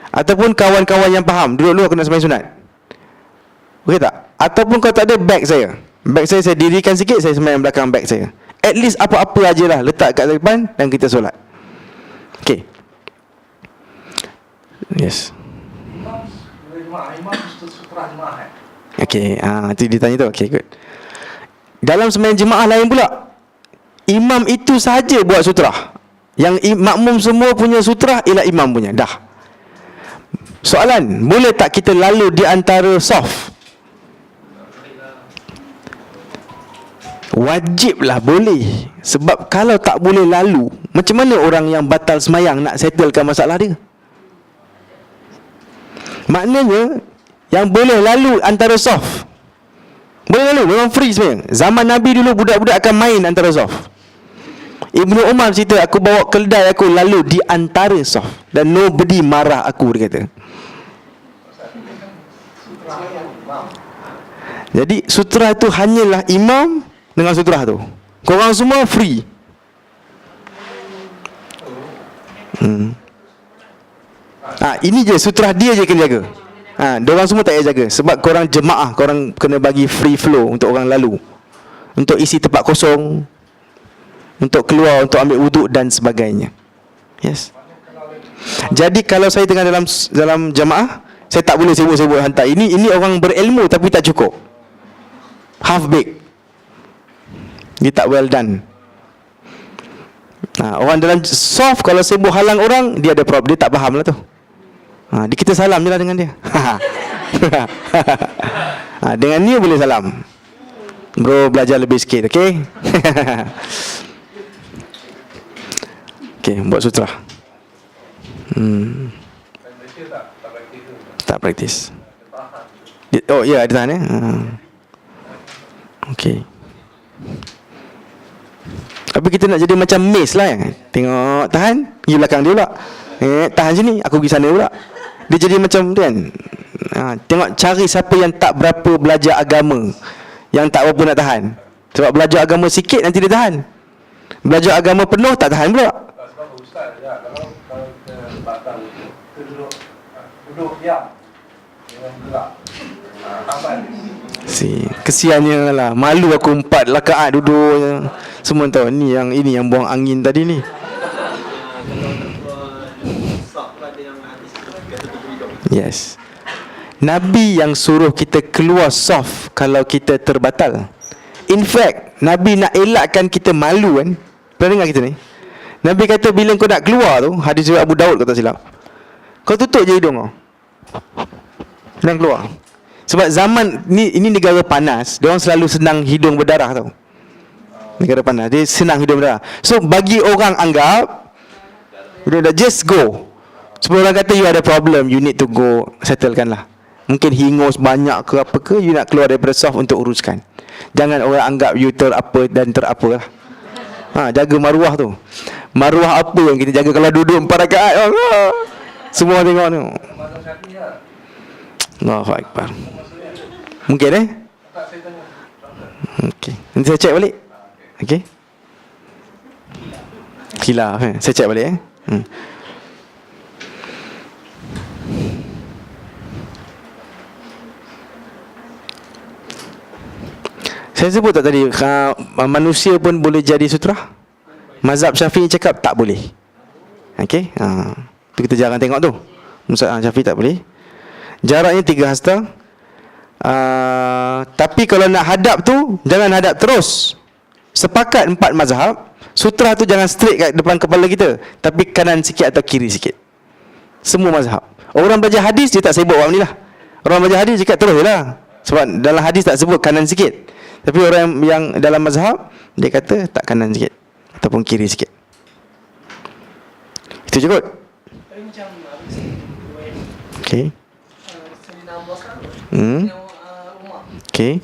ataupun kawan-kawan yang faham, duduk dulu aku nak sembahyang sunat. Okey tak? Ataupun kalau tak ada, beg saya dirikan sikit, saya sembahyang belakang beg saya. At least apa-apa ajalah letak kat depan dan kita solat. Okey. Yes. Imam sutra jemaah. Okey, itu ditanya tu. Okey, good. Dalam sembahyang jemaah lain pula, imam itu sahaja buat sutrah. Yang makmum semua punya sutrah ialah imam punya. Dah. Soalan, boleh tak kita lalu di antara saf? Wajiblah boleh. Sebab kalau tak boleh lalu, macam mana orang yang batal sembahyang nak settlekan masalah dia? Maknanya yang boleh lalu antara saf, boleh lalu, memang free sebenarnya. Zaman Nabi dulu budak-budak akan main antara saf. Ibnu Umar cerita, aku bawa keldai aku lalu di antara saf dan nobody marah aku, dia kata. Jadi sutra itu hanyalah imam dengan sutra tu. Korang semua free. Ini je sutra dia je kena jaga. Diorang semua tak payah jaga. Sebab korang jemaah, korang kena bagi free flow untuk orang lalu, untuk isi tempat kosong, untuk keluar, untuk ambil wuduk dan sebagainya. Yes. Jadi kalau saya tengah dalam jemaah, saya tak boleh sibuk-sibuk hantar. Ini orang berilmu tapi tak cukup, half baked, dia tak well done. Orang dalam soft kalau sibuk halang orang, dia ada problem, dia tak faham lah tu. Kita salam je lah dengan dia. Dengan ni boleh salam, bro belajar lebih sikit, okay? Okay, buat sutra. Tak praktis. Oh ya, ada tahan okay. Tapi kita nak jadi macam Mace lah, tengok tahan, pergi belakang dia pula, tahan sini, aku pergi sana pula. Dia jadi macam tu kan. Tengok, cari siapa yang tak berapa belajar agama, yang tak berapa nak tahan. Sebab belajar agama sikit nanti dia tahan, belajar agama penuh tak tahan pula. Sebab ustaz kalau kita batal kita duduk diam, jangan gerak. Kesiannya lah, malu aku 4 rakaat duduk. Semua tahu ini yang buang angin tadi ni. Yes. Nabi yang suruh kita keluar saf kalau kita terbatal. In fact, Nabi nak elakkan kita malu kan. Pernah dengar kita ni? Nabi kata bila kau nak keluar tu, hadis riwayat Abu Daud kata silap, kau tutup je hidung kau dan keluar. Sebab zaman ni, ini negara panas, dia orang selalu senang hidung berdarah tau. Negara panas, dia senang hidung berdarah. So bagi orang anggap, just go. Sebab orang kata you ada problem, you need to go settlekan lah. Mungkin hingus banyak ke apa ke, you nak keluar daripada soft untuk uruskan. Jangan orang anggap you terapa dan terapa lah. Jaga maruah tu. Maruah apa yang kita jaga kalau duduk 4 rakaat? Semua tengok tu. Allahu Akbar. Mungkin okey, nanti saya check balik. Okey, khilaf saya check balik Saya sebut tak tadi, manusia pun boleh jadi sutra. Mazhab Syafi'i cakap tak boleh. Okey, tu kita jarang tengok tu. Mazhab Syafi'i tak boleh. Jaraknya 3 hasta. Tapi kalau nak hadap tu, jangan hadap terus. Sepakat 4 mazhab, sutra tu jangan straight kat depan kepala kita, tapi kanan sikit atau kiri sikit. Semua mazhab. Orang belajar hadis, dia tak sibuk buat ni lah. Orang belajar hadis cakap terus je lah, sebab dalam hadis tak sebut kanan sikit. Tapi orang yang dalam mazhab, dia kata tak kanan sikit ataupun kiri sikit. Itu je kot. Okay. Okay.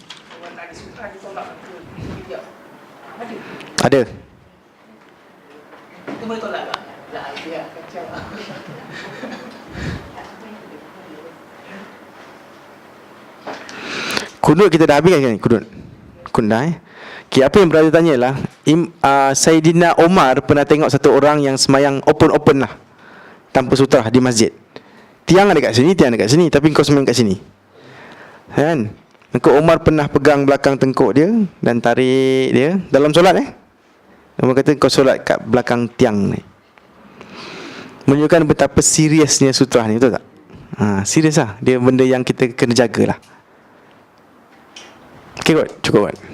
Ada. Itu boleh tolak tak? Lah, dia kacau. Kunut kita dah habis kan? Kunut dah Okay, apa yang berada tanya lah, Sayyidina Omar pernah tengok satu orang yang semayang open lah. tanpa sutrah di masjid. Tiang ada kat sini, tiang ada kat sini, tapi kau sembahyang kat sini. Kan? Maka Umar pernah pegang belakang tengkuk dia dan tarik dia dalam solat Umar kata kau solat kat belakang tiang ni. Menunjukkan betapa seriusnya sutrah ni, betul tak? Serius lah. Dia benda yang kita kena jagalah. Okay kot, cukup kot. Let's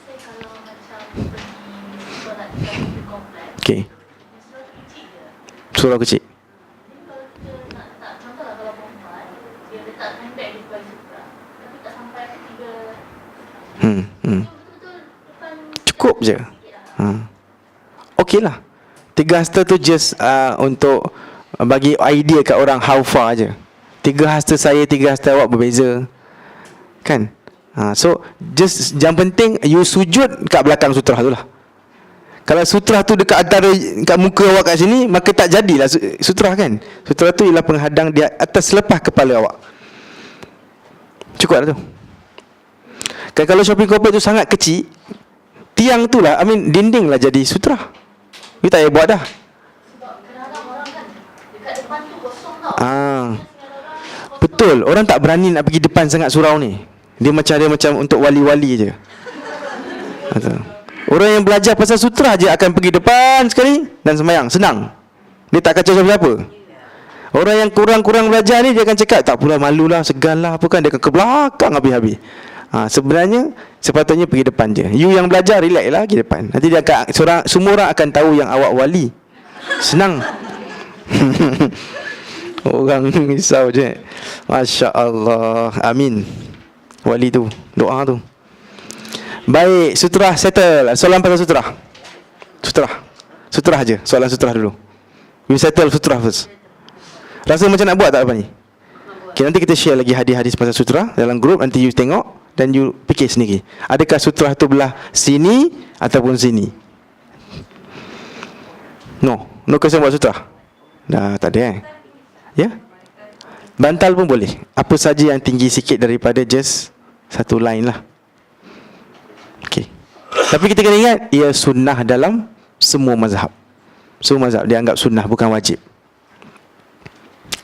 say kalau macam pergi solat di kompleks, Okay, solat kecil je. surau kecil. Jadi kalau kita nak contohlah kalau perempuan, dia letak handbag di depan sutra, tapi tak sampai 3. Betul-betul depan Cukup je. Okay lah. 3 hasta tu just untuk bagi idea kat orang how far je. 3 hasta saya, 3 hasta awak berbeza. Kan? So just yang penting you sujud kat belakang sutra tu lah. Kalau sutra tu dekat antara kat muka awak kat sini, maka tak jadilah sutra kan. Sutra tu ialah penghadang di atas selepas kepala awak. Cukup lah tu. Kan kalau shopping complex tu sangat kecil, tiang tu lah, dinding lah jadi sutra. You tak payah buat dah. sebab kadang-kadang orang kan dekat depan tu kosong tau. Betul. Orang tak berani nak pergi depan sangat surau ni. Dia macam untuk wali-wali je. Betul. Orang yang belajar pasal sutra je akan pergi depan sekali dan sembahyang. Senang. Dia tak kacau siapa-siapa. Orang yang kurang-kurang belajar ni, dia akan cakap tak pula, malulah, segan lah, apa kan. Dia akan ke belakang habis-habis. Sebenarnya sepatutnya pergi depan je. You yang belajar, relax lah, pergi depan. Nanti dia akan, semua orang akan tahu yang awak wali. Senang. Orang risau je. Masya Allah. Amin. Wali tu, doa tu. Baik, sutra settle. Soalan pasal sutra. Sutra je. Soalan sutra dulu. You settle sutra first. Rasa macam nak buat tak apa ni? Okay, nanti kita share lagi hadis-hadis pasal sutra dalam grup. Nanti you tengok dan you fikir sendiri. Adakah sutra tu belah sini ataupun sini? No question buat sutra. Dah tak ada Ya? Bantal pun boleh. Apa saja yang tinggi sikit daripada just satu line lah. Okay. Tapi kita kena ingat, ia sunnah dalam semua mazhab. Semua mazhab dia anggap sunnah, bukan wajib.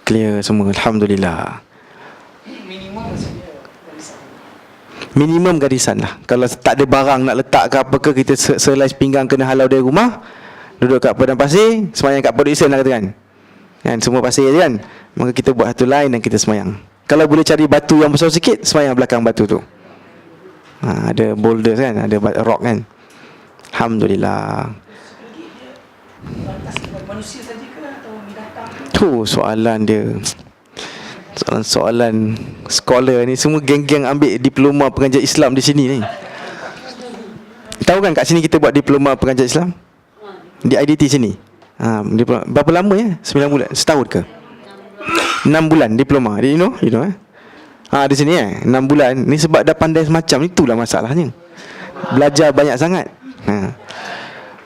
Clear semua, Alhamdulillah. Minimum maksudnya barisan. Minimum garisan lah. Kalau tak ada barang nak letak ke apa ke, kita selai pinggang kena halau dari rumah, duduk kat padang pasir, semayang kat Pondok Isen lah katakan. Kan, semua pasir je kan. Maka kita buat satu line dan kita semayang. Kalau boleh cari batu yang besar sikit, semayang belakang batu tu. Ada boulder kan, ada rock kan. Alhamdulillah. Lantas manusia saja ke atau binatang? Tu soalan dia. Soalan scholar ni, semua geng-geng ambil diploma pengajar Islam di sini ni. Tahu kan kat sini kita buat diploma pengajar Islam? Di IDT sini. Diploma. Berapa lama ya? 9 bulan, setahun ke? 6 bulan diploma. You know di sini 6 bulan. Ni sebab dah pandai semacam, itulah masalahnya. Belajar banyak sangat.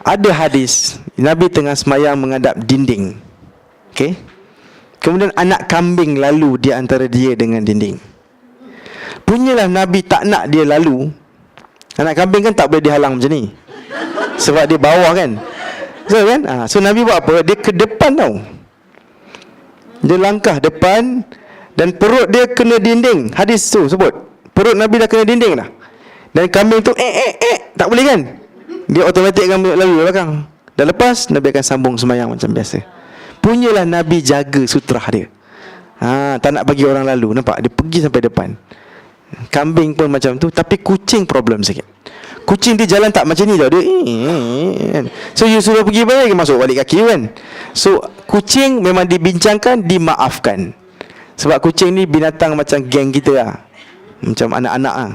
Ada hadis Nabi tengah semayang menghadap dinding. Okay. Kemudian anak kambing lalu di antara dia dengan dinding. Punyalah Nabi tak nak dia lalu. Anak kambing kan tak boleh dihalang macam ni, sebab dia bawah kan. So kan, so Nabi buat apa? Dia ke depan tau. Dia langkah depan dan perut dia kena dinding. Hadis tu sebut perut Nabi dah kena dinding dah. Dan kambing tu tak boleh kan. Dia automatik akan lalu belakang. Dah lepas, Nabi akan sambung semayang macam biasa. Punyalah Nabi jaga sutrah dia. Tak nak bagi orang lalu. Nampak? Dia pergi sampai depan. Kambing pun macam tu. Tapi kucing problem sikit. Kucing dia jalan tak macam ni tau. Dia so you suruh pergi balik, masuk balik kaki kan. So kucing memang dibincangkan, dimaafkan. Sebab kucing ni binatang macam geng kita lah. Macam anak-anak lah.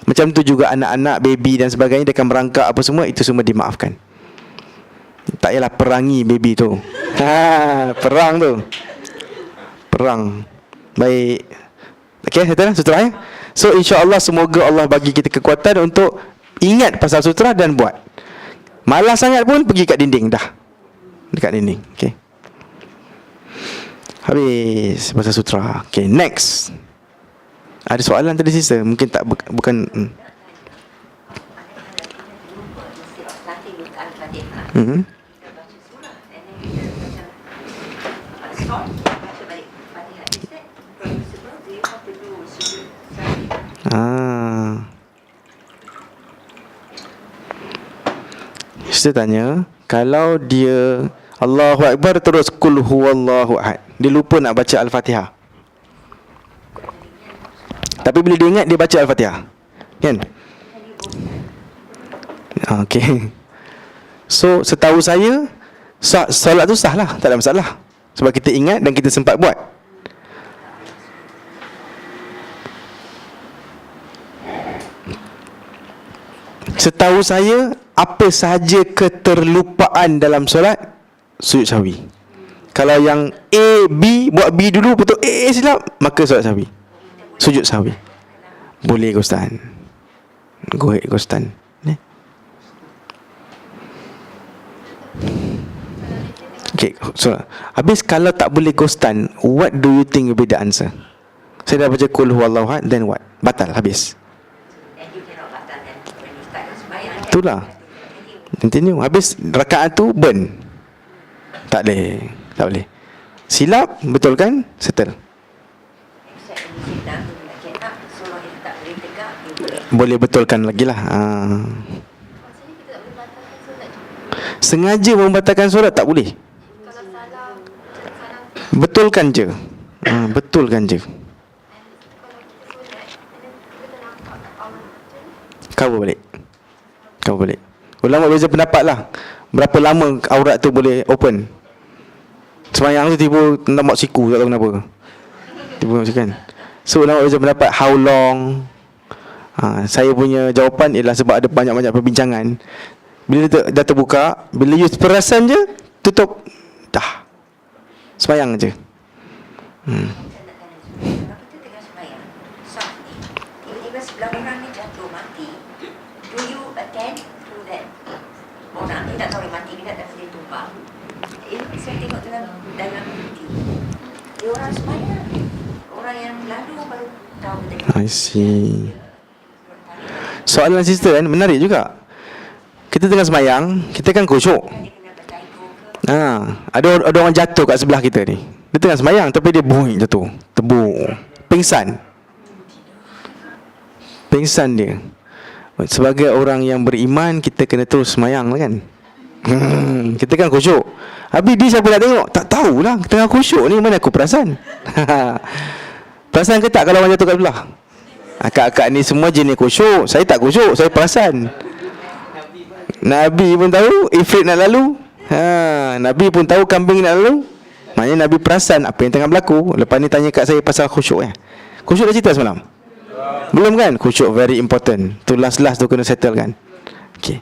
Macam tu juga anak-anak, baby dan sebagainya, dia akan merangkak apa semua, itu semua dimaafkan. Tak payahlah perangi baby tu. Perang tu. Perang. Baik. Okay, settle sutra ya. So insya-Allah semoga Allah bagi kita kekuatan untuk ingat pasal sutra dan buat. Malas sangat pun pergi kat dinding dah. Dekat dinding. Okay. Habis pasal sutra. Okay, next. Ada soalan tadi sister? Mungkin tak bukan Starting with Al-Fatihah. Mhm. Kita baca surah and then kita macam Saya tanya, kalau dia Allahu Akbar terus kul huwallahu ahad, dia lupa nak baca Al-Fatihah. Tapi bila dia ingat, dia baca Al-Fatihah, kan? Okay. So setahu saya solat tu sah lah, tak ada masalah, sebab kita ingat dan kita sempat buat. Setahu saya, apa sahaja keterlupaan dalam solat, sujud sahwi. Kalau yang A, B, buat B dulu, betul A silap, maka solat sahwi, sujud sahwi. Boleh ke Ustaz? Go ahead ke Ustaz. Okay, so habis kalau tak boleh ghostan, what do you think will be the answer? Saya dah baca kul huwallahu ahad, then what? Batal, habis. And you cannot batalkan when you start sembahyang. Itulah. Continue. Habis rakaat tu burn. Tak boleh. Tak boleh. Silap, betulkan, settle. Except when you sit down to get up, so long you tak boleh tegak, you boleh. Boleh betulkan lagi lah. Maksudnya kita tak boleh batalkan solat juga. Sengaja membatalkan solat tak boleh. Kalau salah Betulkan je. Betulkan je. kalau kita solat, and then kita ternampak kat awal macam ni. Cover balik. Cover balik. Ulama beza pendapat lah, berapa lama aurat tu boleh open. Semayang tu tiba nampak siku, tak tahu kenapa. Tiba macam kan. So ulama beza pendapat how long. Saya punya jawapan ialah sebab ada banyak-banyak perbincangan. Bila dah terbuka, bila you perasan je, tutup. Dah. Semayang je. Kalau kita tengah sembahyang, sah ni, tiba-tiba sebelah orang ni jatuh mati, do you attend to that orang ni? Tak tahu dia mati ke tak, tapi dia tumpah. Saya tengok dalam video, dia orang sembahyang, orang yang lalu baru tahu tadi. I see. Soalan sister kan menarik juga. Kita tengah semayang, kita kan khusyuk. Dia kena bertaiko ke? Ada orang jatuh kat sebelah kita ni. Dia tengah semayang tapi dia boing jatuh, tebuk, pingsan. Pingsan dia. Sebagai orang yang beriman, kita kena terus semayang lah kan. Kita kan khusyuk. Habis dia siapa nak tengok? Tak tahulah, tengah khusyuk ni, mana aku perasan. Perasan ke tak kalau orang jatuh kat sebelah? Akak-akak ni semua jenis khusyuk. Saya tak khusyuk, saya perasan. Nabi pun tahu ifrit nak lalu. Nabi pun tahu kambing nak lalu. Maknanya Nabi perasan apa yang tengah berlaku. Lepas ni tanya kat saya pasal khusyuk. Khusyuk dah cerita semalam? Belum kan? Khusyuk very important. Tu last tu kena settle kan. Okay.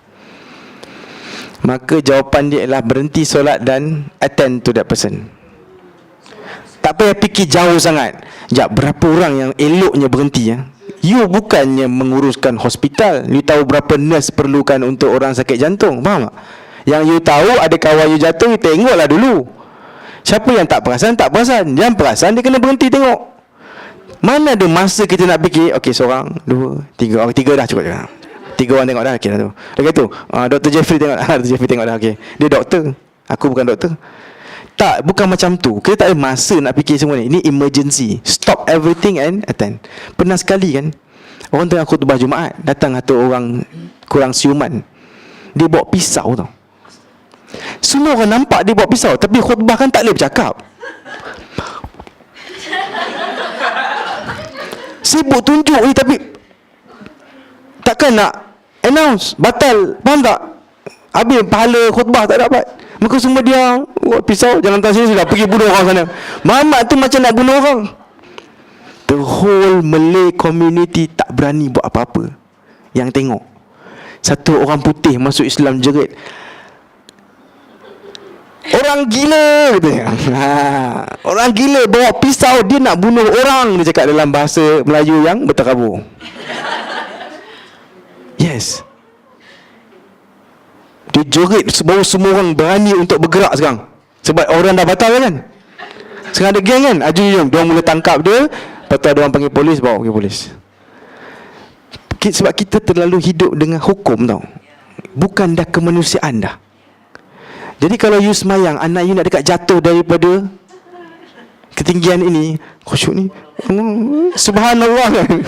Maka jawapan dia ialah berhenti solat dan attend to that person. Tak payah fikir jauh sangat. Sekejap, berapa orang yang eloknya berhenti ya? You bukannya menguruskan hospital. You tahu berapa nurse perlukan untuk orang sakit jantung. Faham tak? Yang you tahu ada kawan you jatuh, you tengoklah dulu. Siapa yang tak perasan, tak perasan. Yang perasan, dia kena berhenti tengok. Mana ada masa kita nak fikir, okey, seorang, dua, tiga. Tiga dah cukup je. Tiga orang tengok dah, okey dah tu. Lepas tu, Dr. Jeffrey tengok dah. Dr. Jeffrey tengok dah, okey. Dia doktor. Aku bukan doktor. Tak, bukan macam tu. Kita tak ada masa nak fikir semua ni. Ini emergency. Stop everything and attend. Pernah sekali kan, orang tengah khutbah Jumaat, datang satu orang kurang siuman. Dia bawa pisau tau. Semua orang nampak dia bawa pisau, tapi khutbah kan tak boleh bercakap. Sibuk tunjuk ni, tapi takkan nak announce batal. Faham tak? Habis pahala khutbah tak dapat. Maka semua dia bawa pisau, jalan atas sini sudah pergi bunuh orang sana. Muhammad tu macam nak bunuh orang. The whole Malay community tak berani buat apa-apa. Yang tengok satu orang putih masuk Islam jerit, orang gila katanya. Orang gila bawa pisau, dia nak bunuh orang. Dia cakap dalam bahasa Melayu yang berterabur. Yes. Dia jerit baru semua orang berani untuk bergerak sekarang. Sebab orang dah batal kan. Sekarang ada geng kan, jom diorang mula tangkap dia. Lepas tu ada orang panggil polis, bawa pergi polis. Sebab kita terlalu hidup dengan hukum tau, bukan dah kemanusiaan dah. Jadi kalau you semayang, anak you nak dekat jatuh daripada ketinggian ini, khusyuk ni, subhanallah kan.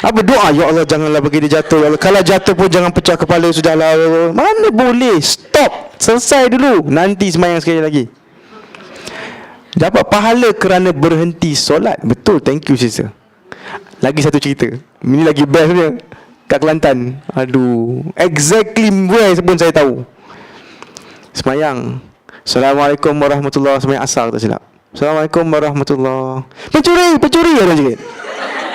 Apa doa, ya Allah janganlah bagi dia jatuh, ya Allah. Kalau jatuh pun jangan pecah kepala, sudahlah. Mana boleh. Stop. Selesai dulu. Nanti sembahyang sekali lagi. Dapat pahala kerana berhenti solat. Betul. Thank you sister. Lagi satu cerita. Ini lagi best dia. Kat Kelantan. Aduh. Exactly where pun saya tahu. Sembahyang. Assalamualaikum warahmatullahi. Sembahyang asar tak silap. Assalamualaikum warahmatullahi. Pencuri orang cakap.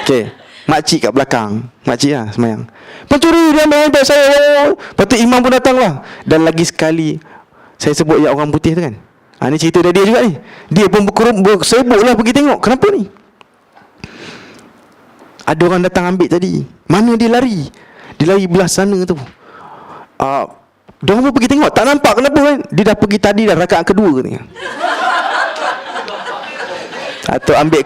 Okey. Makcik kat belakang. Makcik lah sembahyang. Pencuri dia ambil handbag saya. Lepas tu imam pun datang lah. Dan lagi sekali saya sebut ya orang putih tu kan. Ni cerita dari dia juga ni. Dia pun bersebut lah pergi tengok. Kenapa ni? Ada orang datang ambil tadi. Mana dia lari? Dia lari belah sana tu. Dia orang pun pergi tengok. Tak nampak kenapa kan? Dia dah pergi tadi dah rakaat kedua ni. Atau ambil